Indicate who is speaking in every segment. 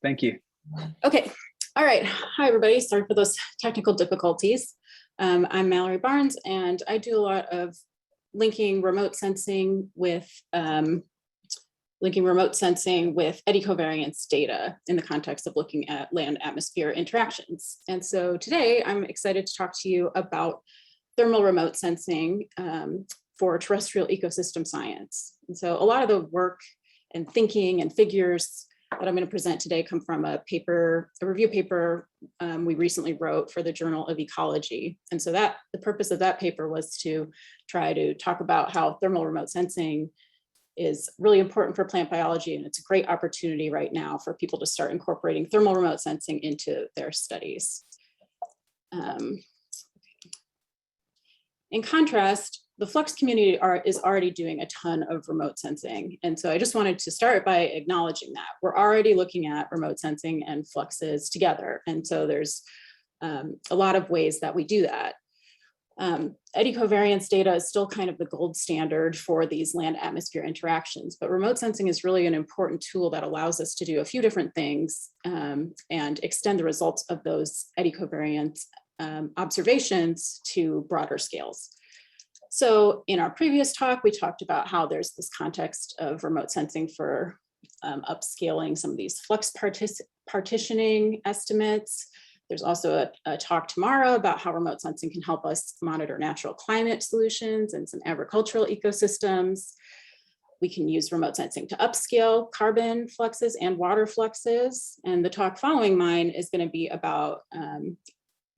Speaker 1: Thank you.
Speaker 2: Okay. All right. Hi, everybody. Sorry for those technical difficulties. I'm Mallory Barnes, and I do a lot of linking remote sensing with eddy covariance data in the context of looking at land-atmosphere interactions. And so today I'm excited to talk to you about thermal remote sensing for terrestrial ecosystem science. And so a lot of the work and thinking and figures that I'm going to present today come from a review paper we recently wrote for the Journal of Ecology. And so the purpose of that paper was to try to talk about how thermal remote sensing is really important for plant biology, and it's a great opportunity right now for people to start incorporating thermal remote sensing into their studies. In contrast, the flux community is already doing a ton of remote sensing. And so I just wanted to start by acknowledging that. We're already looking at remote sensing and fluxes together. And so there's a lot of ways that we do that. Eddy covariance data is still kind of the gold standard for these land-atmosphere interactions, but remote sensing is really an important tool that allows us to do a few different things and extend the results of those eddy covariance observations to broader scales. So in our previous talk, we talked about how there's this context of remote sensing for upscaling some of these flux partitioning estimates. There's also a talk tomorrow about how remote sensing can help us monitor natural climate solutions and some agricultural ecosystems. We can use remote sensing to upscale carbon fluxes and water fluxes. And the talk following mine is going to be about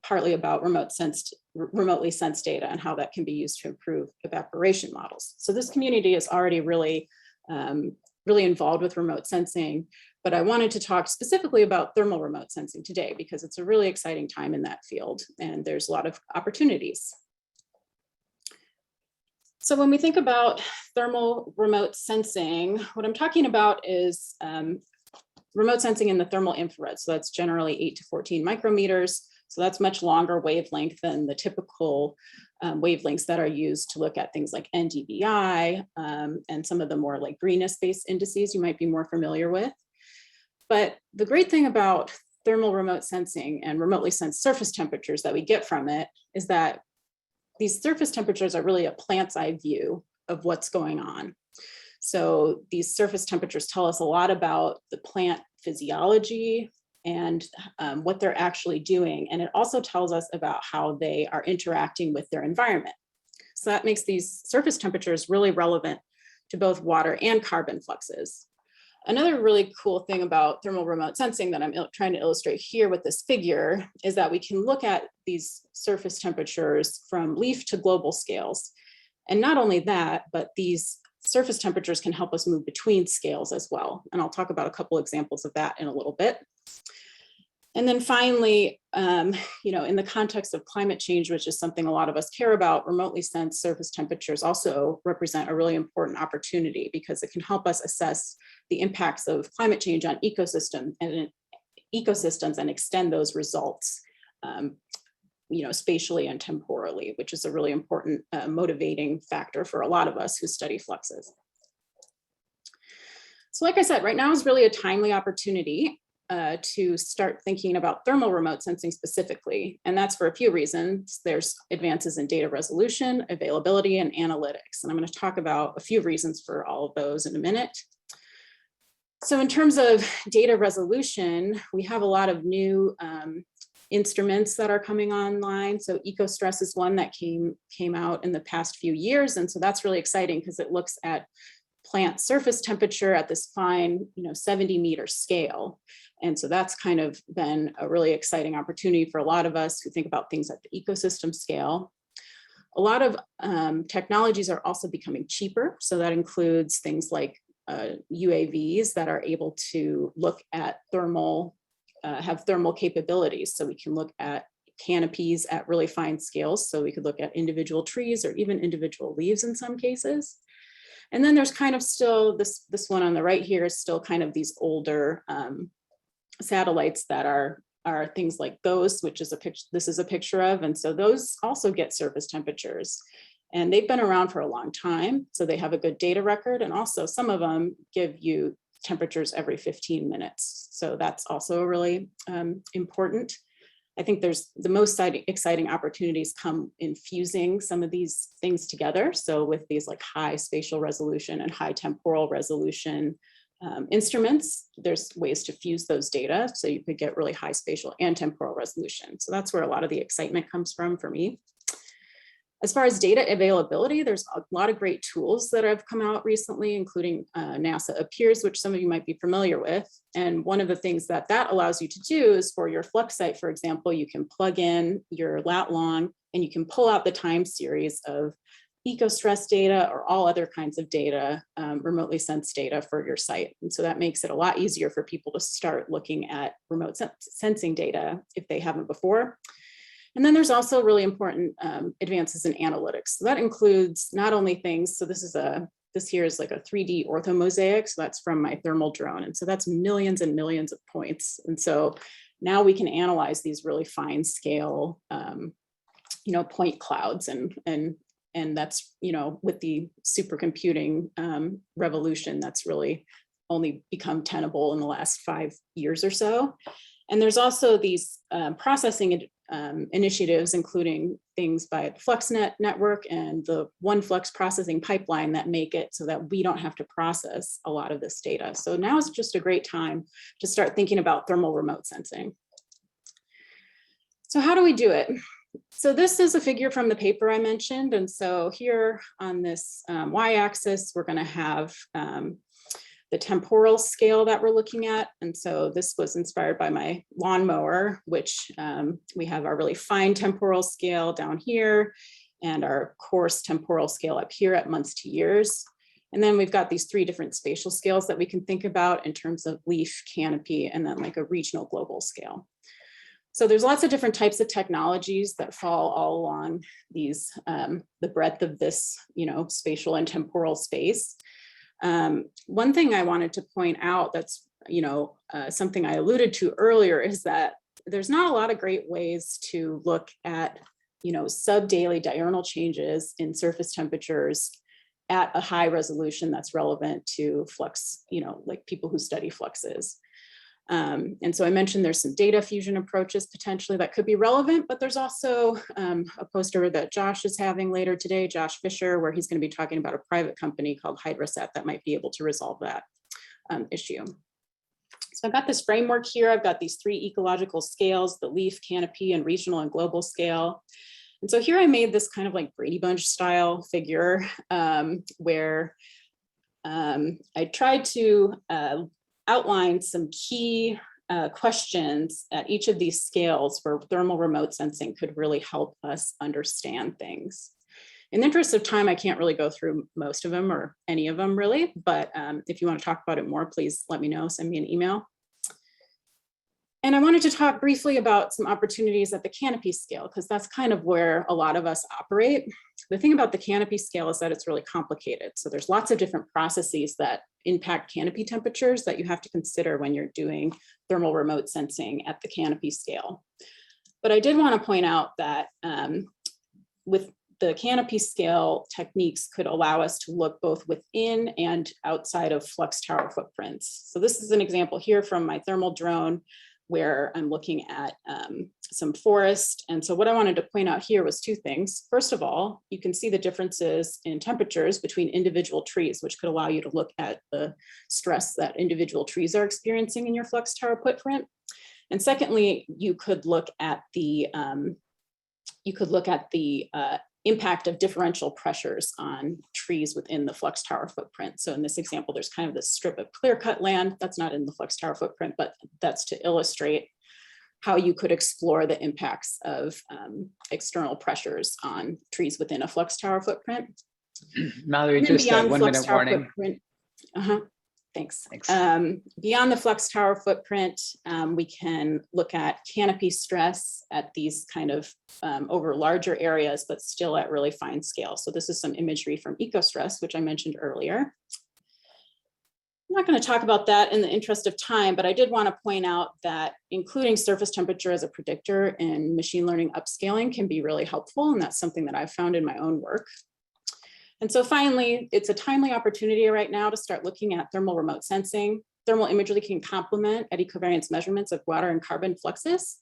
Speaker 2: partly about remotely sensed data and how that can be used to improve evaporation models. So this community is already really involved with remote sensing, but I wanted to talk specifically about thermal remote sensing today because it's a really exciting time in that field and there's a lot of opportunities. So when we think about thermal remote sensing, what I'm talking about is remote sensing in the thermal infrared. So that's generally 8 to 14 micrometers. So that's much longer wavelength than the typical wavelengths that are used to look at things like NDVI and some of the more like greenest-based indices you might be more familiar with. But the great thing about thermal remote sensing and remotely sensed surface temperatures that we get from it is that these surface temperatures are really a plant's eye view of what's going on. So these surface temperatures tell us a lot about the plant physiology and what they're actually doing. And it also tells us about how they are interacting with their environment. So that makes these surface temperatures really relevant to both water and carbon fluxes. Another really cool thing about thermal remote sensing that I'm trying to illustrate here with this figure is that we can look at these surface temperatures from leaf to global scales. And not only that, but these surface temperatures can help us move between scales as well. And I'll talk about a couple examples of that in a little bit. And then finally, in the context of climate change, which is something a lot of us care about, remotely sensed surface temperatures also represent a really important opportunity because it can help us assess the impacts of climate change on ecosystems and extend those results, spatially and temporally, which is a really important motivating factor for a lot of us who study fluxes. So like I said, right now is really a timely opportunity to start thinking about thermal remote sensing specifically. And that's for a few reasons. There's advances in data resolution, availability, and analytics. And I'm going to talk about a few reasons for all of those in a minute. So in terms of data resolution, we have a lot of new instruments that are coming online. So Stress is one that came out in the past few years. And so that's really exciting because it looks at plant surface temperature at this fine, 70-meter scale. And so that's kind of been a really exciting opportunity for a lot of us who think about things at the ecosystem scale. A lot of technologies are also becoming cheaper. So that includes things like UAVs that are able to look at have thermal capabilities. So we can look at canopies at really fine scales. So we could look at individual trees or even individual leaves in some cases. And then there's kind of still this one on the right here is still kind of these older satellites that are things like GOES, which is this is a picture of. And so those also get surface temperatures. And they've been around for a long time. So they have a good data record. And also some of them give you temperatures every 15 minutes. So that's also really important. I think there's the most exciting opportunities come in fusing some of these things together. So with these like high spatial resolution and high temporal resolution instruments, there's ways to fuse those data. So you could get really high spatial and temporal resolution. So that's where a lot of the excitement comes from for me. As far as data availability, there's a lot of great tools that have come out recently, including NASA Appears, which some of you might be familiar with. And one of the things that allows you to do is for your Flux site, for example, you can plug in your lat long and you can pull out the time series of EcoStress data or all other kinds of data, remotely sensed data for your site. And so that makes it a lot easier for people to start looking at remote sensing data if they haven't before. And then there's also really important advances in analytics. So that includes not only things, so this here is like a 3D orthomosaic. So that's from my thermal drone. And so that's millions and millions of points. And so now we can analyze these really fine scale, point clouds and that's, with the supercomputing revolution, that's really only become tenable in the last 5 years or so. And there's also these processing initiatives, including things by the FluxNet network and the OneFlux processing pipeline that make it so that we don't have to process a lot of this data. So now is just a great time to start thinking about thermal remote sensing. So how do we do it? So this is a figure from the paper I mentioned. And so here on this y-axis, we're going to have the temporal scale that we're looking at. And so this was inspired by my lawnmower, which we have our really fine temporal scale down here and our coarse temporal scale up here at months to years. And then we've got these 3 different spatial scales that we can think about in terms of leaf, canopy, and then like a regional global scale. So there's lots of different types of technologies that fall all along these, the breadth of this, spatial and temporal space. One thing I wanted to point out that's, something I alluded to earlier is that there's not a lot of great ways to look at, sub-daily diurnal changes in surface temperatures at a high resolution that's relevant to flux, like people who study fluxes. And so I mentioned there's some data fusion approaches potentially that could be relevant, but there's also a poster that Josh is having later today, Josh Fisher, where he's going to be talking about a private company called HydroSat that might be able to resolve that issue. So I've got this framework here. I've got these 3 ecological scales, the leaf, canopy, and regional and global scale. And so here I made this kind of like Brady Bunch style figure where I tried to outline some key questions at each of these scales where thermal remote sensing could really help us understand things. In the interest of time, I can't really go through most of them or any of them really, but if you want to talk about it more, please let me know, send me an email. And I wanted to talk briefly about some opportunities at the canopy scale, because that's kind of where a lot of us operate. The thing about the canopy scale is that it's really complicated. So there's lots of different processes that impact canopy temperatures that you have to consider when you're doing thermal remote sensing at the canopy scale. But I did want to point out that with the canopy scale, techniques could allow us to look both within and outside of flux tower footprints. So this is an example here from my thermal drone where I'm looking at some forest. And so what I wanted to point out here was 2 things. First of all, you can see the differences in temperatures between individual trees, which could allow you to look at the stress that individual trees are experiencing in your flux tower footprint. And secondly, you could look at the impact of differential pressures on trees within the flux tower footprint. So in this example, there's kind of this strip of clear cut land that's not in the flux tower footprint, but that's to illustrate how you could explore the impacts of external pressures on trees within a flux tower footprint.
Speaker 1: Mallory, just a 1 minute warning.
Speaker 2: Thanks. Beyond the flux tower footprint, we can look at canopy stress at these kind of over larger areas, but still at really fine scale. So this is some imagery from EcoStress, which I mentioned earlier. I'm not going to talk about that in the interest of time, but I did want to point out that including surface temperature as a predictor in machine learning upscaling can be really helpful. And that's something that I've found in my own work. And so finally, it's a timely opportunity right now to start looking at thermal remote sensing. thermal imagery can complement eddy covariance measurements of water and carbon fluxes.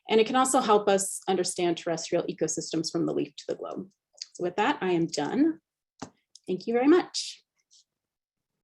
Speaker 2: And it can also help us understand terrestrial ecosystems from the leaf to the globe. So with that, I am done. Thank you very much.